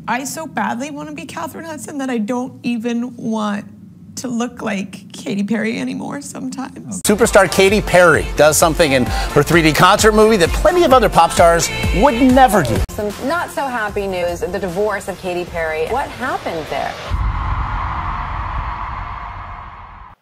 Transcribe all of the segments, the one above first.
I so badly want to be Katherine Hudson that I don't even want to look like Katy Perry anymore sometimes. Superstar Katy Perry does something in her 3D concert movie that plenty of other pop stars would never do. Some not so happy news, the divorce of Katy Perry. What happened there?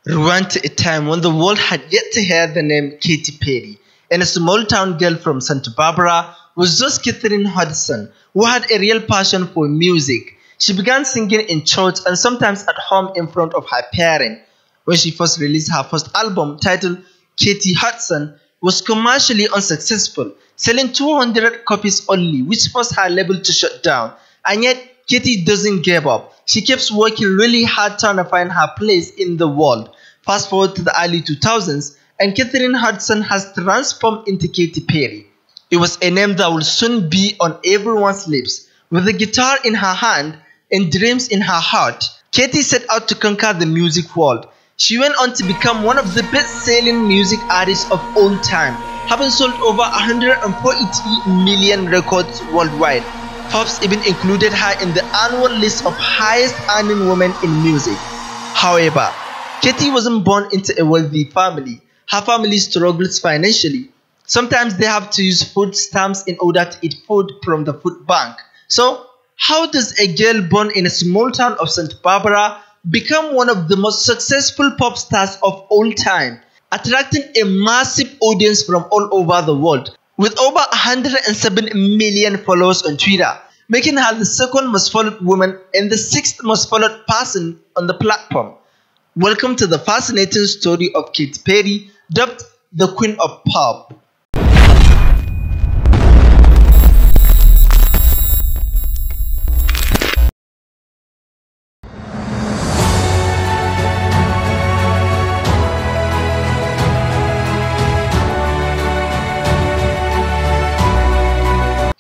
Rewind to a time when the world had yet to hear the name Katy Perry, and a small town girl from Santa Barbara was just Katherine Hudson, who had a real passion for music. She began singing in church and sometimes at home in front of her parents. When she first released her first album, titled Katy Hudson, was commercially unsuccessful, selling 200 copies only, which forced her label to shut down. And yet, Katy doesn't give up. She keeps working really hard trying to find her place in the world. Fast forward to the early 2000s, and Katherine Hudson has transformed into Katy Perry. It was a name that will soon be on everyone's lips. With a guitar in her hand and dreams in her heart, Katy set out to conquer the music world. She went on to become one of the best-selling music artists of all time, having sold over 140 million records worldwide. Forbes even included her in the annual list of highest-earning women in music. However, Katy wasn't born into a wealthy family. Her family struggles financially. Sometimes they have to use food stamps in order to eat food from the food bank. So, how does a girl born in a small town of Santa Barbara become one of the most successful pop stars of all time, attracting a massive audience from all over the world, with over 107 million followers on Twitter, making her the second most followed woman and the sixth most followed person on the platform? Welcome to the fascinating story of Katy Perry, dubbed the Queen of Pop.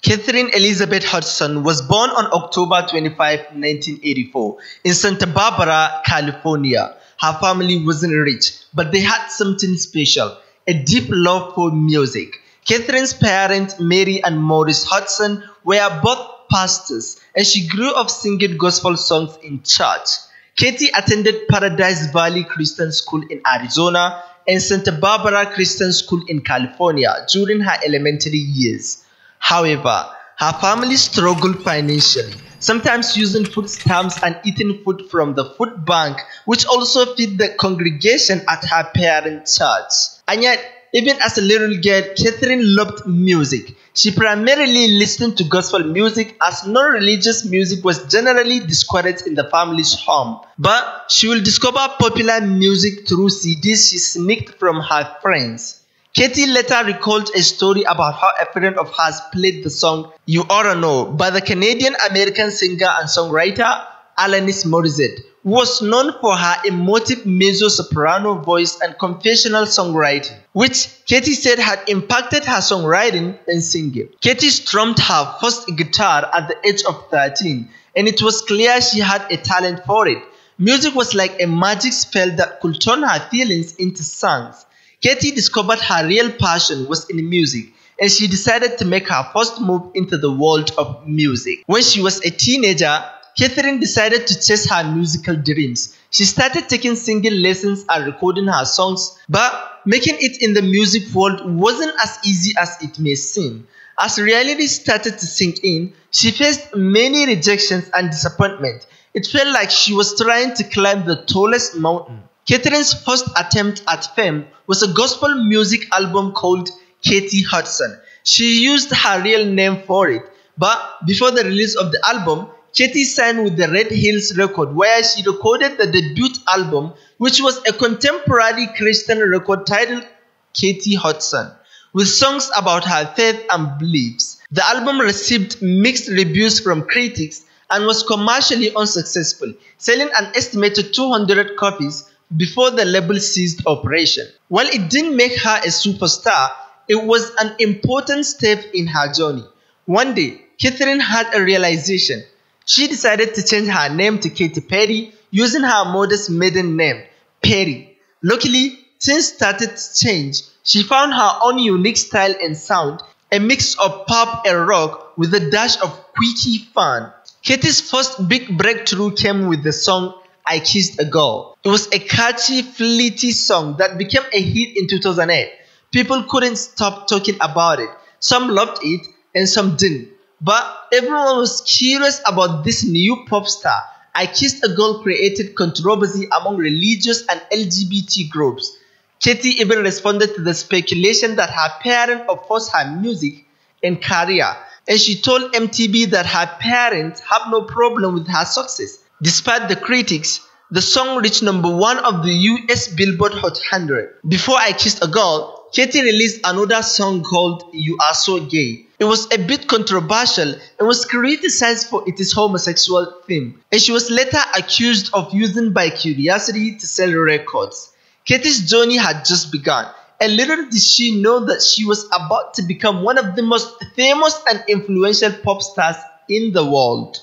Katherine Elizabeth Hudson was born on October 25, 1984, in Santa Barbara, California. Her family wasn't rich, but they had something special, a deep love for music. Katherine's parents, Mary and Maurice Hudson, were both pastors, and she grew up singing gospel songs in church. Katy attended Paradise Valley Christian School in Arizona and Santa Barbara Christian School in California during her elementary years. However, her family struggled financially, sometimes using food stamps and eating food from the food bank, which also fed the congregation at her parents' church. And yet, even as a little girl, Katherine loved music. She primarily listened to gospel music, as non-religious music was generally discouraged in the family's home. But she will discover popular music through CDs she sneaked from her friends. Katy later recalled a story about how a friend of hers played the song You Oughta Know by the Canadian-American singer and songwriter Alanis Morissette, who was known for her emotive mezzo-soprano voice and confessional songwriting, which Katy said had impacted her songwriting and singing. Katy strummed her first guitar at the age of 13, and it was clear she had a talent for it. Music was like a magic spell that could turn her feelings into songs. Katy discovered her real passion was in music, and she decided to make her first move into the world of music. When she was a teenager, Katherine decided to chase her musical dreams. She started taking singing lessons and recording her songs, but making it in the music world wasn't as easy as it may seem. As reality started to sink in, she faced many rejections and disappointment. It felt like she was trying to climb the tallest mountain. Katherine's first attempt at fame was a gospel music album called Katy Hudson. She used her real name for it, but before the release of the album, Katy signed with the Red Hills Record, where she recorded the debut album, which was a contemporary Christian record titled Katy Hudson, with songs about her faith and beliefs. The album received mixed reviews from critics and was commercially unsuccessful, selling an estimated 200 copies before the label ceased operation. While it didn't make her a superstar, it was an important step in her journey. One day, Katherine had a realization. She decided to change her name to Katy Perry using her mother's maiden name, Perry. Luckily, things started to change. She found her own unique style and sound, a mix of pop and rock with a dash of quirky fun. Katy's first big breakthrough came with the song I Kissed a Girl. It was a catchy, fleety song that became a hit in 2008. People couldn't stop talking about it. Some loved it and some didn't. But everyone was curious about this new pop star. I Kissed a Girl created controversy among religious and LGBT groups. Katy even responded to the speculation that her parents opposed her music and career, and she told MTV that her parents have no problem with her success. Despite the critics, the song reached #1 of the US Billboard Hot 100. Before I Kissed a Girl, Katy released another song called You Are So Gay. It was a bit controversial and was criticized for its homosexual theme, and she was later accused of using By Curiosity to sell records. Katy's journey had just begun, and little did she know that she was about to become one of the most famous and influential pop stars in the world.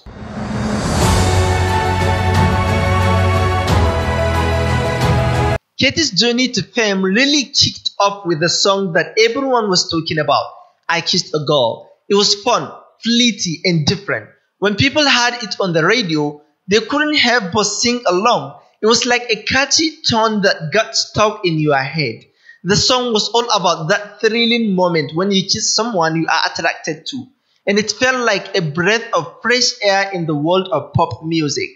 Katy's journey to fame really kicked off with a song that everyone was talking about, I Kissed a Girl. It was fun, fleety, and different. When people heard it on the radio, they couldn't help but sing along. It was like a catchy tune that got stuck in your head. The song was all about that thrilling moment when you kiss someone you are attracted to, and it felt like a breath of fresh air in the world of pop music.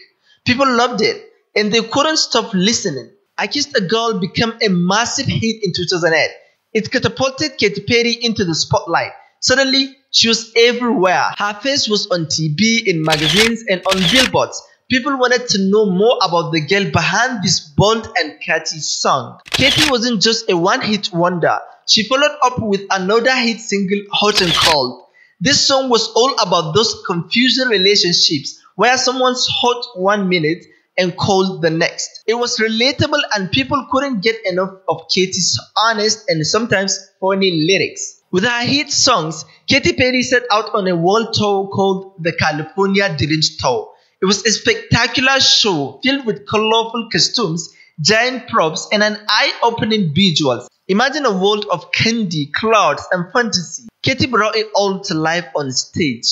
People loved it, and they couldn't stop listening. I Kissed a Girl became a massive hit in 2008. It catapulted Katy Perry into the spotlight. Suddenly, she was everywhere. Her face was on TV, in magazines, and on billboards. People wanted to know more about the girl behind this bold and catchy song. Katy wasn't just a one-hit wonder. She followed up with another hit single, Hot and Cold. This song was all about those confusing relationships where someone's hot 1 minute and cold the next. It was relatable and people couldn't get enough of Katy's honest and sometimes funny lyrics. With her hit songs, Katy Perry set out on a world tour called the California Dreams Tour. It was a spectacular show filled with colorful costumes, giant props, and an eye-opening visuals. Imagine a world of candy, clouds, and fantasy. Katy brought it all to life on stage.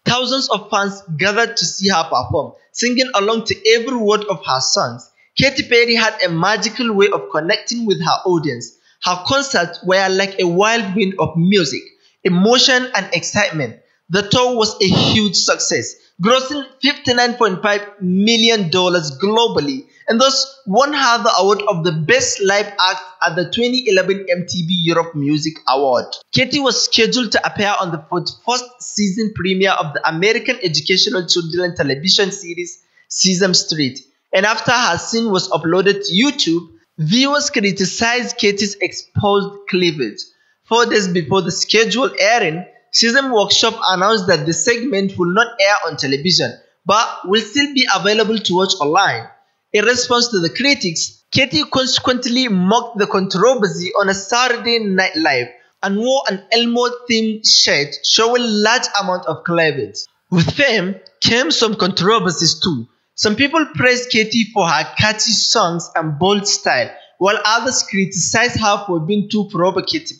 Thousands of fans gathered to see her perform, singing along to every word of her songs. Katy Perry had a magical way of connecting with her audience. Her concerts were like a wild wind of music, emotion, and excitement. The tour was a huge success, grossing $59.5 million globally, and thus won her the award of the Best Live Act at the 2011 MTV Europe Music Award. Katy was scheduled to appear on the 41st season premiere of the American educational children's television series Sesame Street, and after her scene was uploaded to YouTube, viewers criticized Katy's exposed cleavage. 4 days before the scheduled airing, Sesame Workshop announced that the segment will not air on television, but will still be available to watch online. In response to the critics, Katy consequently mocked the controversy on a Saturday Night Live and wore an Elmo-themed shirt showing large amount of cleavage. With fame came some controversies too. Some people praised Katy for her catchy songs and bold style, while others criticized her for being too provocative.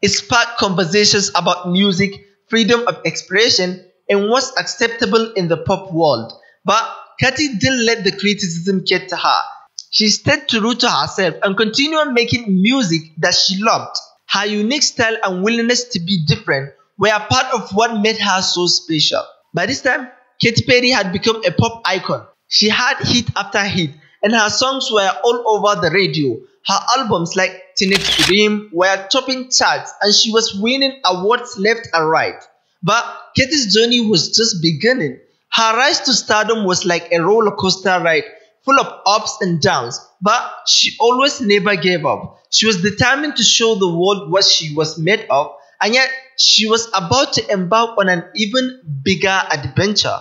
It sparked conversations about music, freedom of expression, and what's acceptable in the pop world. But Katy didn't let the criticism get to her. She stayed true to herself and continued making music that she loved. Her unique style and willingness to be different were a part of what made her so special. By this time, Katy Perry had become a pop icon. She had hit after hit, and her songs were all over the radio. Her albums like Teenage Dream were topping charts, and she was winning awards left and right. But Katy's journey was just beginning. Her rise to stardom was like a roller coaster ride, full of ups and downs, but she always never gave up. She was determined to show the world what she was made of, and yet she was about to embark on an even bigger adventure.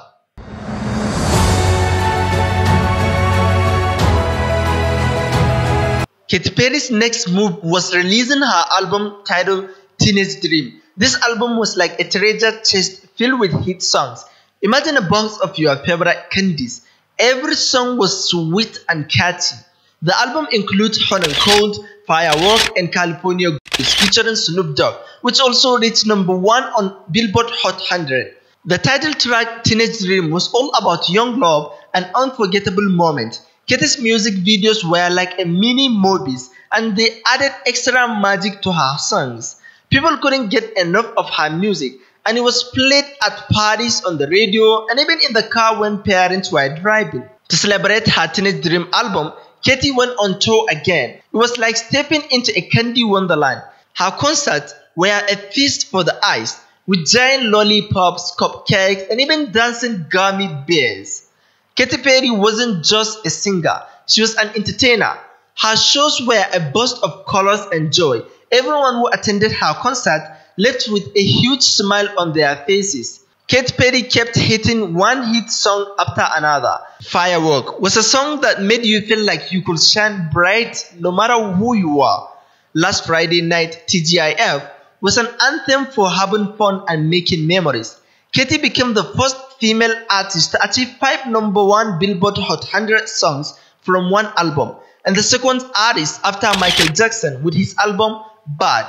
Katy Perry's next move was releasing her album titled Teenage Dream. This album was like a treasure chest filled with hit songs. Imagine a box of your favorite candies. Every song was sweet and catchy. The album includes Hot and Cold, Firework, and California Goose featuring Snoop Dogg, which also reached #1 on Billboard Hot 100. The title track Teenage Dream was all about young love and unforgettable moments. Katy's music videos were like a mini movies, and they added extra magic to her songs. People couldn't get enough of her music, and it was played at parties, on the radio, and even in the car when parents were driving. To celebrate her Teenage Dream album, Katy went on tour again. It was like stepping into a candy wonderland. Her concerts were a feast for the eyes, with giant lollipops, cupcakes, and even dancing gummy bears. Katy Perry wasn't just a singer, she was an entertainer. Her shows were a burst of colors and joy. Everyone who attended her concert left with a huge smile on their faces. Katy Perry kept hitting one hit song after another. Firework was a song that made you feel like you could shine bright no matter who you are. Last Friday Night, TGIF, was an anthem for having fun and making memories. Katy became the first female artist to achieve 5 #1 Billboard Hot 100 songs from one album, and the second artist after Michael Jackson with his album Bad.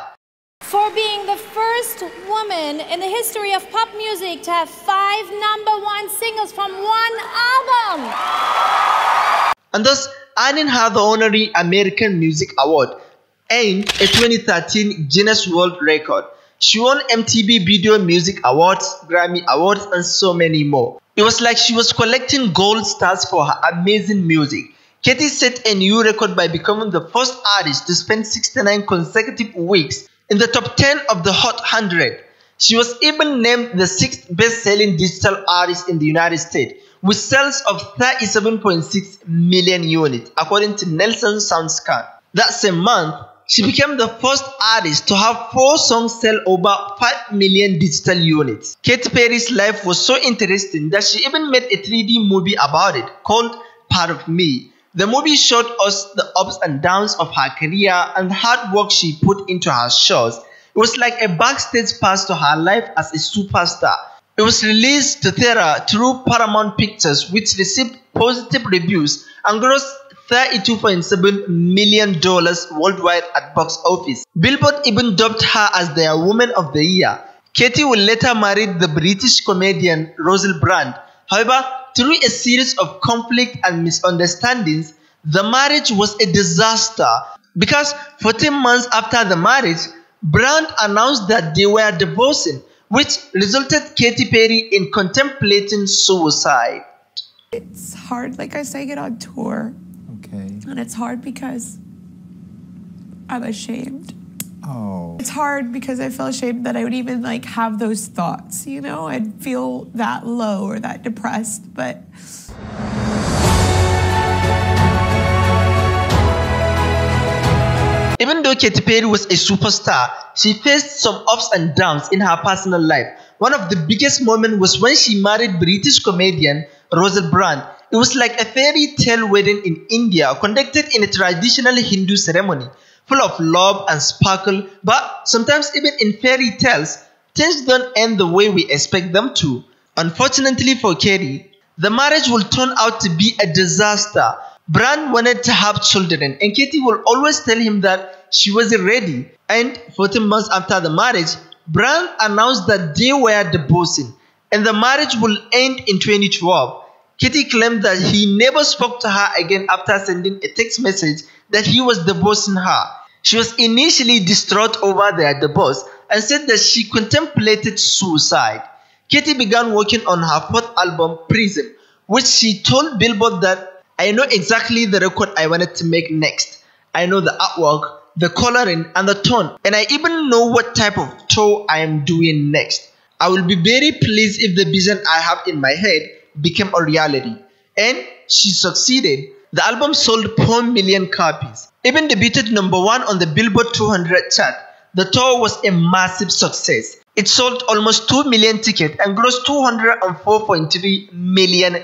For being the first woman in the history of pop music to have 5 #1 singles from one album. And thus earning her the honorary American Music Award and a 2013 Guinness World Record. She won MTV Video Music Awards, Grammy Awards, and so many more. It was like she was collecting gold stars for her amazing music. Katy set a new record by becoming the first artist to spend 69 consecutive weeks in the top 10 of the Hot 100. She was even named the 6th best-selling digital artist in the United States, with sales of 37.6 million units, according to Nelson SoundScan. That same month, she became the first artist to have 4 songs sell over 5 million digital units. Katy Perry's life was so interesting that she even made a 3D movie about it called Part of Me. The movie showed us the ups and downs of her career and the hard work she put into her shows. It was like a backstage pass to her life as a superstar. It was released to theater through Paramount Pictures, which received positive reviews and grossed $32.7 million worldwide at box office. Billboard even dubbed her as their Woman of the Year. Katy would later marry the British comedian Russell Brand. However, through a series of conflict and misunderstandings, the marriage was a disaster because 14 months after the marriage, Brand announced that they were divorcing, which resulted Katy Perry in contemplating suicide. It's hard, like I say, get on tour. Okay. And it's hard because I'm ashamed. Oh. It's hard because I feel ashamed that I would even like have those thoughts, you know? I'd feel that low or that depressed, but... Even though Katy Perry was a superstar, she faced some ups and downs in her personal life. One of the biggest moments was when she married British comedian Russell Brand. It was like a fairy tale wedding in India, conducted in a traditional Hindu ceremony, full of love and sparkle, but sometimes even in fairy tales, things don't end the way we expect them to. Unfortunately for Katy, the marriage will turn out to be a disaster. Brand wanted to have children, and Katy will always tell him that she wasn't ready. And 14 months after the marriage, Brand announced that they were divorcing, and the marriage will end in 2012. Katy claimed that he never spoke to her again after sending a text message that he was divorcing her. She was initially distraught over their divorce and said that she contemplated suicide. Katy began working on her 4th album, Prism, which she told Billboard that, "I know exactly the record I wanted to make next. I know the artwork, the coloring, and the tone, and I even know what type of tour I am doing next. I will be very pleased if the vision I have in my head became a reality." And she succeeded. The album sold 4 million copies. Even debuted #1 on the Billboard 200 chart. The tour was a massive success. It sold almost 2 million tickets and grossed $204.3 million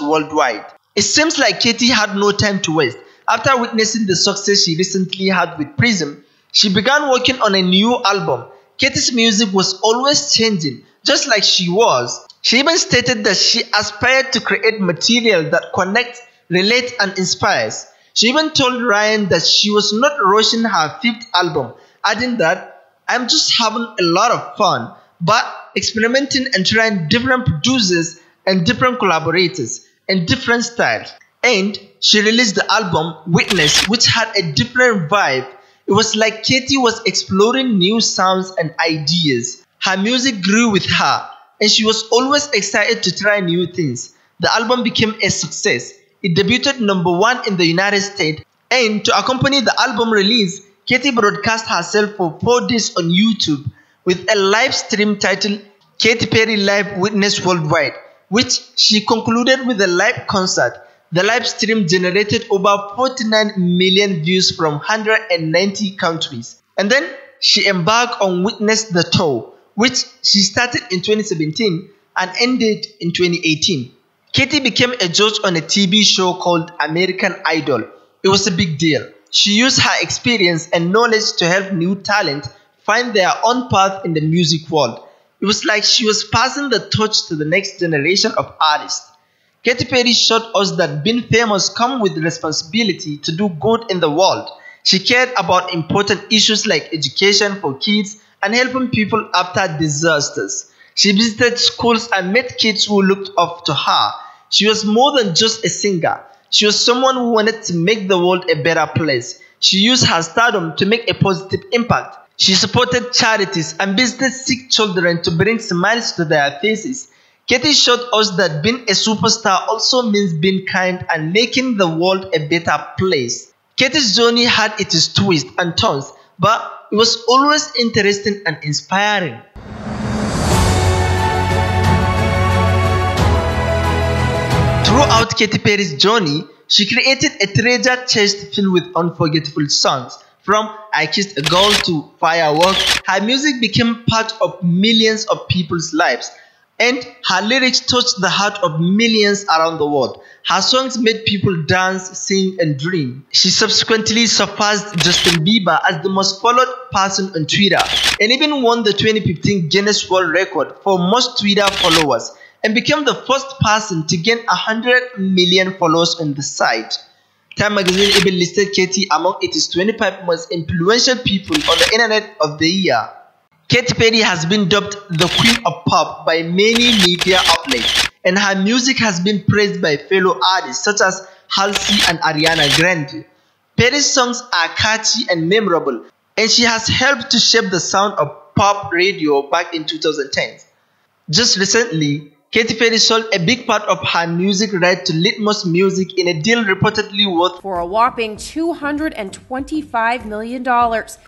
worldwide. It seems like Katy had no time to waste. After witnessing the success she recently had with Prism, she began working on a new album. Katy's music was always changing, just like she was. She even stated that she aspired to create material that connects, relates, and inspires. She even told Ryan that she was not rushing her 5th album, adding that, "I'm just having a lot of fun, but experimenting and trying different producers and different collaborators and different styles. And she released the album Witness, which had a different vibe. It was like Katy was exploring new sounds and ideas. Her music grew with her, and she was always excited to try new things. The album became a success. It debuted #1 in the United States, and to accompany the album release, Katy broadcast herself for 4 days on YouTube with a live stream titled Katy Perry Live Witness Worldwide, which she concluded with a live concert. The live stream generated over 49 million views from 190 countries. And then she embarked on Witness the Tour, which she started in 2017 and ended in 2018. Katy became a judge on a TV show called American Idol. It was a big deal. She used her experience and knowledge to help new talent find their own path in the music world. It was like she was passing the torch to the next generation of artists. Katy Perry showed us that being famous comes with responsibility to do good in the world. She cared about important issues like education for kids and helping people after disasters. She visited schools and met kids who looked up to her. She was more than just a singer. She was someone who wanted to make the world a better place. She used her stardom to make a positive impact. She supported charities and visited sick children to bring smiles to their faces. Katy showed us that being a superstar also means being kind and making the world a better place. Katy's journey had its twists and turns, but it was always interesting and inspiring. Throughout Katy Perry's journey, she created a treasure chest filled with unforgettable songs. From I Kissed a Girl to Firework, her music became part of millions of people's lives, and her lyrics touched the heart of millions around the world. Her songs made people dance, sing, and dream. She subsequently surpassed Justin Bieber as the most followed person on Twitter, and even won the 2015 Guinness World Record for most Twitter followers, and became the first person to gain 100 million followers on the site. Time magazine even listed Katy among its 25 most influential people on the internet of the year. Katy Perry has been dubbed the Queen of Pop by many media outlets, and her music has been praised by fellow artists such as Halsey and Ariana Grande. Perry's songs are catchy and memorable, and she has helped to shape the sound of pop radio back in 2010. Just recently, Katy Perry sold a big part of her music right to Litmus Music in a deal reportedly worth for a whopping $225 million.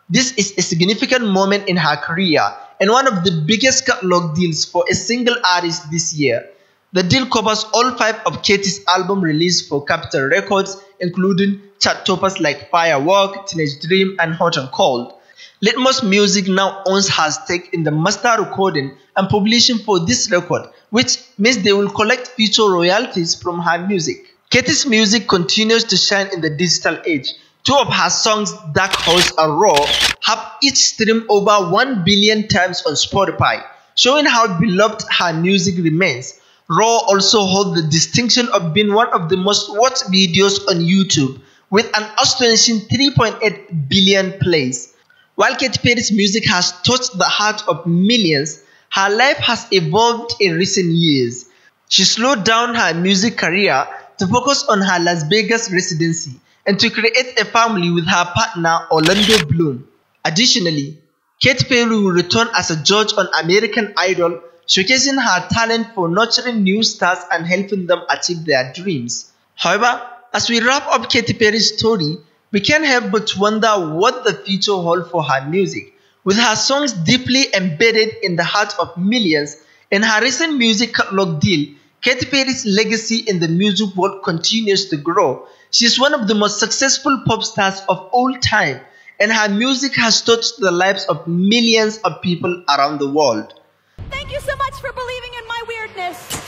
This is a significant moment in her career and one of the biggest catalog deals for a single artist this year. The deal covers all 5 of Katy's albums released for Capitol Records, including chart toppers like Firework, Teenage Dream, and Hot and Cold. Litmus Music now owns her stake in the master recording and publishing for this record, which means they will collect future royalties from her music. Katy's music continues to shine in the digital age. 2 of her songs, Dark Horse and Raw, have each streamed over 1 billion times on Spotify, showing how beloved her music remains. Raw also holds the distinction of being one of the most watched videos on YouTube, with an astonishing 3.8 billion plays. While Katy Perry's music has touched the heart of millions, her life has evolved in recent years. She slowed down her music career to focus on her Las Vegas residency and to create a family with her partner Orlando Bloom. Additionally, Katy Perry will return as a judge on American Idol, showcasing her talent for nurturing new stars and helping them achieve their dreams. However, as we wrap up Katy Perry's story, we can't help but wonder what the future holds for her music. With her songs deeply embedded in the heart of millions and her recent music catalog deal, Katy Perry's legacy in the music world continues to grow. She is one of the most successful pop stars of all time, and her music has touched the lives of millions of people around the world. Thank you so much for believing in my weirdness.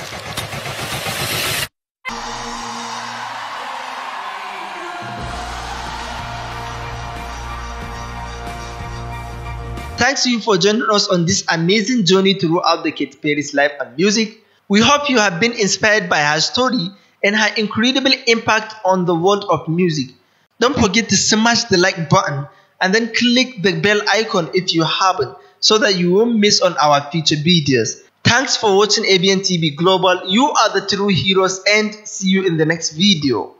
Thanks to you for joining us on this amazing journey throughout the Katy Perry's life and music. We hope you have been inspired by her story and her incredible impact on the world of music. Don't forget to smash the like button and then click the bell icon if you haven't, so that you won't miss on our future videos. Thanks for watching ABN TV Global. You are the true heroes, and see you in the next video.